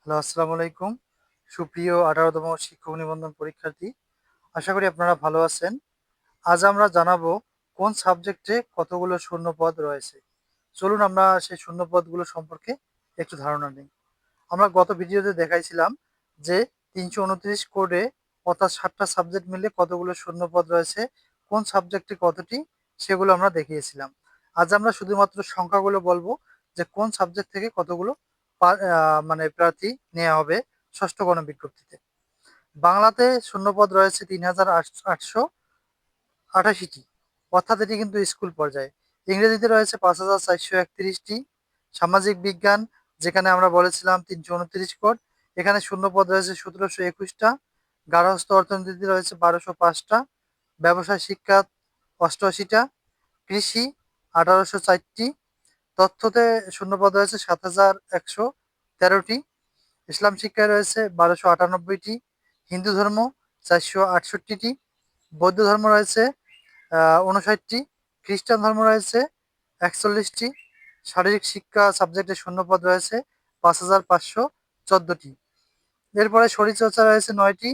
Hello, আসসালামু আলাইকুম। সুপ্রিয় ১৮তম শিক্ষক নিবন্ধন পরীক্ষার্থী। আশা করি আপনারা ভালো আছেন। আজ আমরা জানাবো কোন সাবজেক্টে কতগুলো শূন্যপদ রয়েছে। চলুন আমরা সেই শূন্যপদগুলো সম্পর্কে একটু ধারণা নিই। আমরা গত ভিডিওতে দেখাইছিলাম যে ৩২৯ কোডে অর্থাৎ ৭ টা সাবজেক্ট মিলে কতগুলো শূন্যপদ রয়েছে, কোন সাবজেক্টে কতটি সেগুলো আমরা দেখিয়েছিলাম। আজ আমরা শুধুমাত্র সংখ্যাগুলো বলবো যে কোন সাবজেক্ট থেকে কতগুলো মানে প্রার্থী নেওয়া হবে ষষ্ঠ গণবিজ্ঞপ্তিতে। বাংলাতে শূন্যপদ রয়েছে ৩,৮88টি, অর্থাৎ এটি কিন্তু স্কুল পর্যায়ে। ইংরেজিতে রয়েছে ৫,৪৩১টি। সামাজিক বিজ্ঞান, যেখানে আমরা বলেছিলাম ৩২৯ কোড, এখানে শূন্যপদ রয়েছে ১৭২১টা। গার্হস্থ্য অর্থনীতিতে রয়েছে ১২০৫টা। ব্যবসায় শিক্ষা ৮৮টা। কৃষি ১৮০৪টি। তথ্যতে শূন্যপদ রয়েছে ৭,১১৩টি। ইসলাম শিক্ষায় রয়েছে ১২৯৮টি। হিন্দু ধর্ম ৪৬৮টি। বৌদ্ধ ধর্ম রয়েছে ৫৯টি। খ্রিস্টান ধর্ম রয়েছে ৪১টি। শারীরিক শিক্ষা সাবজেক্টে শূন্যপদ রয়েছে ৫,৫১৪টি। এরপরে শরীরচর্চা রয়েছে ৯টি।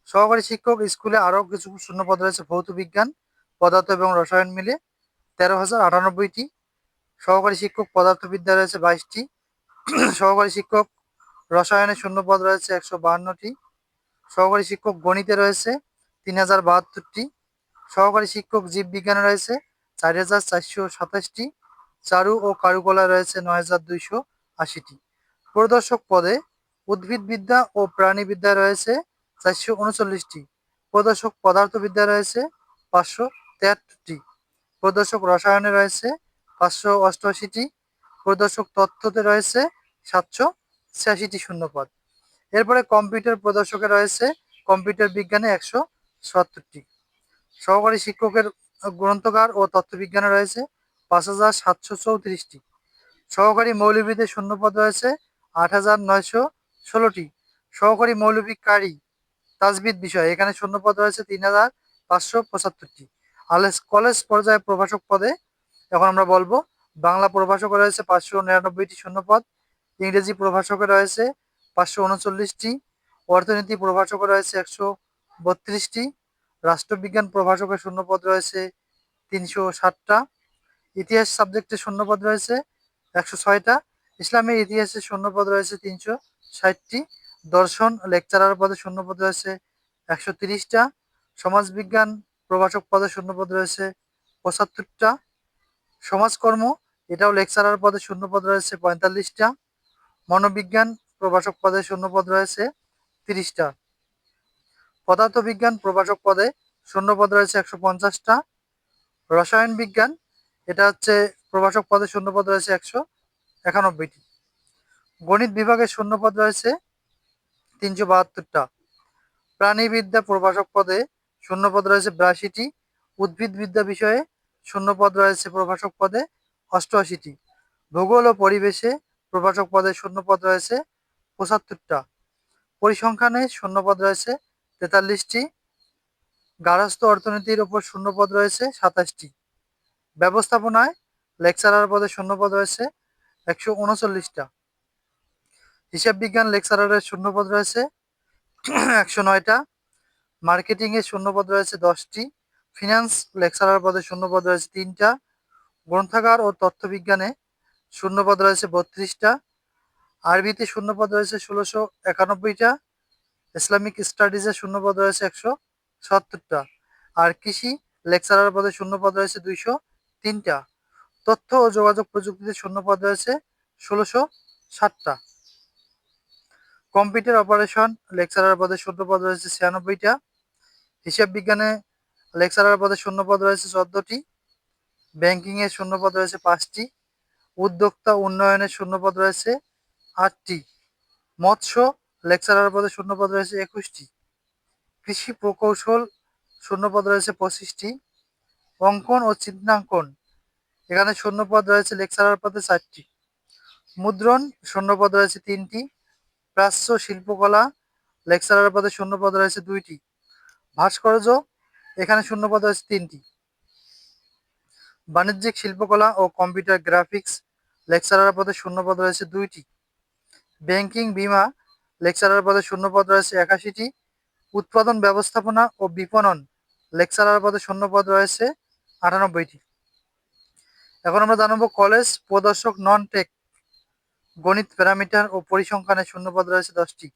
সহকারী শিক্ষক স্কুলে আরও কিছু শূন্যপদ রয়েছে ভৌত বিজ্ঞান, পদার্থ এবং রসায়ন মিলে ১৩,০৯৮টি। সহকারী শিক্ষক পদার্থবিদ্যা রয়েছে ২২টি। সহকারী শিক্ষক রসায়নে শূন্যপদ রয়েছে ১৫২টি। সহকারী শিক্ষক গণিতে রয়েছে ৩,০৭২টি। সহকারী শিক্ষক জীববিজ্ঞানে রয়েছে ৪,৪২৭টি। চারু ও কারুকলায় রয়েছে ৯,২৮০টি। পরিদর্শক পদে উদ্ভিদবিদ্যা ও প্রাণীবিদ্যায় রয়েছে ৪৩৯টি। পরিদর্শক পদার্থবিদ্যায় রয়েছে ৫৭৩টি। পরিদর্শক রসায়নে রয়েছে ৫৮৮টি। পরিদর্শক তথ্যতে রয়েছে ৭৮৬টি শূন্যপদ। এরপরে কম্পিউটার প্রদর্শকে রয়েছে কম্পিউটার বিজ্ঞানে ১৭০টি। সহকারী শিক্ষকের গ্রন্থকার ও তথ্যবিজ্ঞানে রয়েছে ৫,৭৩৪টি। সহকারী মৌলভীতে শূন্যপদ রয়েছে ৮,৯১৬টি। সহকারী মৌলভী তাজবিদ বিষয়, এখানে শূন্যপদ রয়েছে ৩,৫৭৫টি। কলেজ পর্যায়ে প্রভাষক পদে এখন আমরা বলবো বাংলা প্রভাষকে রয়েছে ৫৯৯টি শূন্যপদ। ইংরেজি প্রভাষকে রয়েছে ৫৩৯টি। অর্থনীতি প্রভাষকে রয়েছে ১৩২টি। রাষ্ট্রবিজ্ঞান প্রভাষকের শূন্যপদ রয়েছে ৩৬০টা। ইতিহাস সাবজেক্টে শূন্যপদ রয়েছে ১০৬টা। ইসলামের ইতিহাসে শূন্যপদ রয়েছে ৩৬০টি। দর্শন লেকচারার পদে শূন্যপদ রয়েছে ১৩০টা। সমাজবিজ্ঞান প্রভাষক পদে শূন্যপদ রয়েছে ৭৫টা। সমাজকর্ম, এটাও লেকচারার পদে শূন্যপদ রয়েছে ৪৫টা। মনোবিজ্ঞান প্রভাষক পদে শূন্যপদ রয়েছে ৩০টা। পদার্থবিজ্ঞান প্রভাষক পদে শূন্যপদ রয়েছে ১৫০টা। রসায়ন বিজ্ঞান, এটা হচ্ছে প্রভাষক পদে শূন্যপদ রয়েছে ১৯১টি। গণিত বিভাগে শূন্যপদ রয়েছে ৩৭২টা। প্রাণীবিদ্যা প্রভাষক পদে শূন্যপদ রয়েছে ৮২টি। উদ্ভিদবিদ্যা বিষয়ে শূন্যপদ রয়েছে প্রভাষক পদে ৮৮টি। ভূগোল ও পরিবেশে প্রভাষক পদে শূন্যপদ রয়েছে ৭৫টা। পরিসংখ্যানে শূন্যপদ রয়েছে ৪৩টি। গার্হস্থ্য অর্থনীতির ওপর শূন্যপদ রয়েছে ২৭টি। ব্যবস্থাপনায় লেকচারার পদে শূন্যপদ রয়েছে ১৩৯টা। হিসাব বিজ্ঞান লেকচারারের শূন্যপদ রয়েছে ১০৯টা। মার্কেটিংয়ে শূন্যপদ রয়েছে ১০টি। ফিনান্স লেকচারার পদে শূন্যপদ রয়েছে ৩টা। গ্রন্থাগার ও তথ্যবিজ্ঞানে শূন্যপদ রয়েছে ৩২টা। আরবিতে শূন্যপদ রয়েছে ১৬৯১টা। ইসলামিক স্টাডিজে শূন্যপদ রয়েছে ১৭০টা। আর কৃষি লেকচারার পদে শূন্যপদ রয়েছে ২০৩টা। তথ্য ও যোগাযোগ প্রযুক্তিতে শূন্যপদ রয়েছে ১৬৬০টা। কম্পিউটার অপারেশন লেকচারার পদে শূন্যপদ রয়েছে ৯৬টা। হিসাব বিজ্ঞানে লেকচারার পদে শূন্যপদ রয়েছে ১৪টি। ব্যাংকিংয়ে শূন্যপদ রয়েছে 5টি। উদ্যোক্তা উন্নয়নের শূন্যপদ রয়েছে 8টি। মৎস্য লেকচারার পদে শূন্যপদ রয়েছে 21টি। কৃষি প্রকৌশল শূন্যপদ রয়েছে 25টি। অঙ্কন ও চিত্রাঙ্কন, এখানে শূন্যপদ রয়েছে লেকচারার পদে 4টি। মুদ্রণ শূন্যপদ রয়েছে 3টি। প্রাচ্য শিল্পকলা লেকচারার পদে শূন্যপদ রয়েছে 2টি। ভাস্কর্য, এখানে শূন্যপদ রয়েছে 3টি। বাণিজ্যিক শিল্পকলা ও কম্পিউটার গ্রাফিক্স লেকচারার পদে শূন্যপদ রয়েছে 2টি। ব্যাংকিং বিমা লেকচারার পদে শূন্যপদ রয়েছে 81টি। উৎপাদন ব্যবস্থাপনা ও বিপণন লেকচারার পদে শূন্যপদ রয়েছে 98টি। এখন আমরা জানাবো কলেজ প্রদর্শক নন টেক গণিত প্যারামিটার ও পরিসংখ্যানের শূন্যপদ রয়েছে 10টি।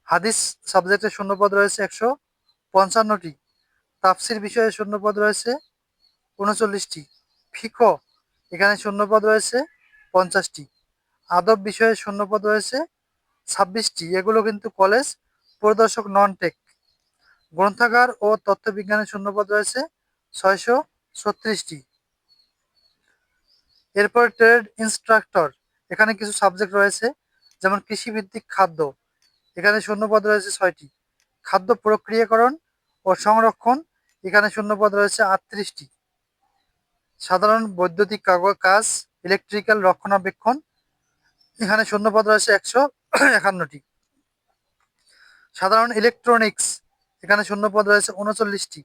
হাদিস সাবজেক্টের শূন্যপদ রয়েছে 155টি। তাফসির বিষয়ে শূন্যপদ রয়েছে 39টি। ফিকহ এখানে শূন্যপদ রয়েছে 50টি। আদব বিষয়ে শূন্যপদ রয়েছে 26টি। এগুলো কিন্তু কলেজ পরিদর্শক নন টেক। গ্রন্থাগার ও তথ্যবিজ্ঞানের শূন্যপদ রয়েছে 636টি। এরপর ট্রেড ইনস্ট্রাক্টর এখানে কিছু সাবজেক্ট রয়েছে, যেমন কৃষিভিত্তিক খাদ্য, এখানে শূন্যপদ রয়েছে 6টি। খাদ্য প্রক্রিয়াকরণ ও সংরক্ষণ এখানে শূন্যপদ রয়েছে 38টি। সাধারণ বৈদ্যুতিক কাজ ইলেকট্রিক্যাল রক্ষণাবেক্ষণ এখানে শূন্যপদ রয়েছে 151টি। সাধারণ ইলেকট্রনিক্স এখানে শূন্যপদ রয়েছে 39টি।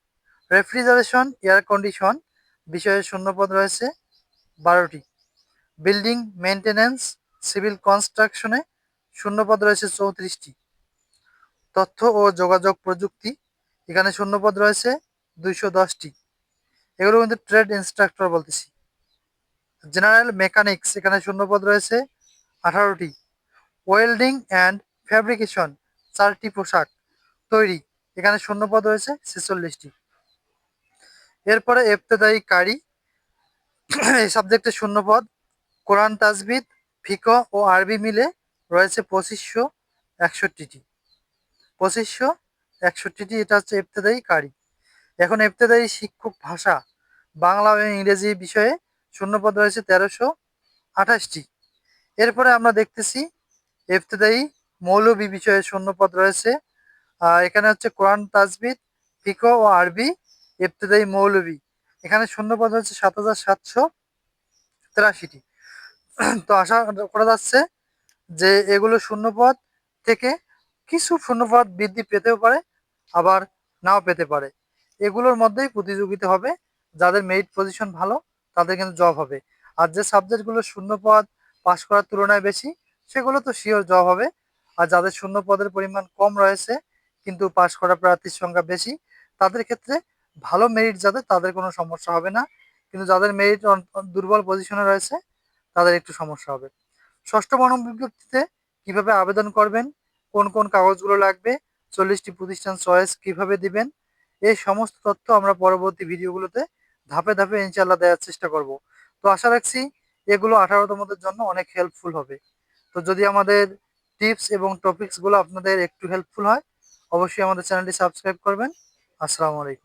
রেফ্রিজারেশন এয়ার কন্ডিশন বিষয়ে শূন্যপদ রয়েছে 12টি। বিল্ডিং মেইনটেনেন্স সিভিল কনস্ট্রাকশনে শূন্যপদ রয়েছে 34টি। তথ্য ও যোগাযোগ প্রযুক্তি এখানে শূন্যপদ রয়েছে 210টি। এগুলো কিন্তু ট্রেড ইনস্ট্রাক্টর বলতেছি। জেনারেল মেকানিক্স এখানে শূন্যপদ রয়েছে 18টি। ওয়েল্ডিং অ্যান্ড ফ্যাব্রিকেশন 4টি পোশাক তৈরি এখানে শূন্যপদ রয়েছে 46টি। এরপরে ইবতেদায়ী কারি এই সাবজেক্টের শূন্যপদ কোরআন তাজবিদ ফিকহ ও আরবি মিলে রয়েছে 2561টি। 2561টি এটা হচ্ছে ইবতেদায়ী কারি। এখন ইবতেদায়ী শিক্ষক ভাষা বাংলা ও ইংরেজি বিষয়ে শূন্যপদ রয়েছে 1328টি। এরপরে আমরা দেখতেছি ইবতেদায়ী মৌলবী বিষয়ে শূন্যপদ রয়েছে, এখানে হচ্ছে কোরআন তাজবিদ ফিকহ ও আরবি ইবতেদায়ী মৌলবী এখানে শূন্যপদ হচ্ছে 7783টি। তো আশা করা যাচ্ছে যে এগুলো শূন্যপদ থেকে কিছু শূন্যপদ বৃদ্ধি পেতেও পারে, আবার নাও পেতে পারে। এগুলোর মধ্যেই প্রতিযোগিতা হবে, যাদের মেরিট পজিশন ভালো তাদের কিন্তু জব হবে। আর যে সাবজেক্টগুলো শূন্যপদ পাশ করার তুলনায় বেশি সেগুলো তো শিওর জব হবে। আর যাদের শূন্যপদের পরিমাণ কম রয়েছে কিন্তু পাশ করা প্রার্থীর সংখ্যা বেশি, তাদের ক্ষেত্রে ভালো মেরিট যাদের তাদের কোনো সমস্যা হবে না, কিন্তু যাদের মেরিট দুর্বল পজিশনে রয়েছে তাদের একটু সমস্যা হবে। ষষ্ঠ গণবিজ্ঞপ্তিতে কিভাবে আবেদন করবেন, কোন কোন কাগজগুলো লাগবে, 40টি প্রতিষ্ঠান চয়েস কিভাবে দিবেন, এই সমস্ত তথ্য আমরা পরবর্তী ভিডিওগুলোতে ধাপে ধাপে ইনশাল্লাহ দেওয়ার চেষ্টা করব। তো আশা রাখছি এগুলো 18তমদের জন্য অনেক হেল্পফুল হবে। তো যদি আমাদের টিপস এবং টপিকসগুলো আপনাদের একটু হেল্পফুল হয় অবশ্যই আমাদের চ্যানেলটি সাবস্ক্রাইব করবেন। আসসালামু আলাইকুম।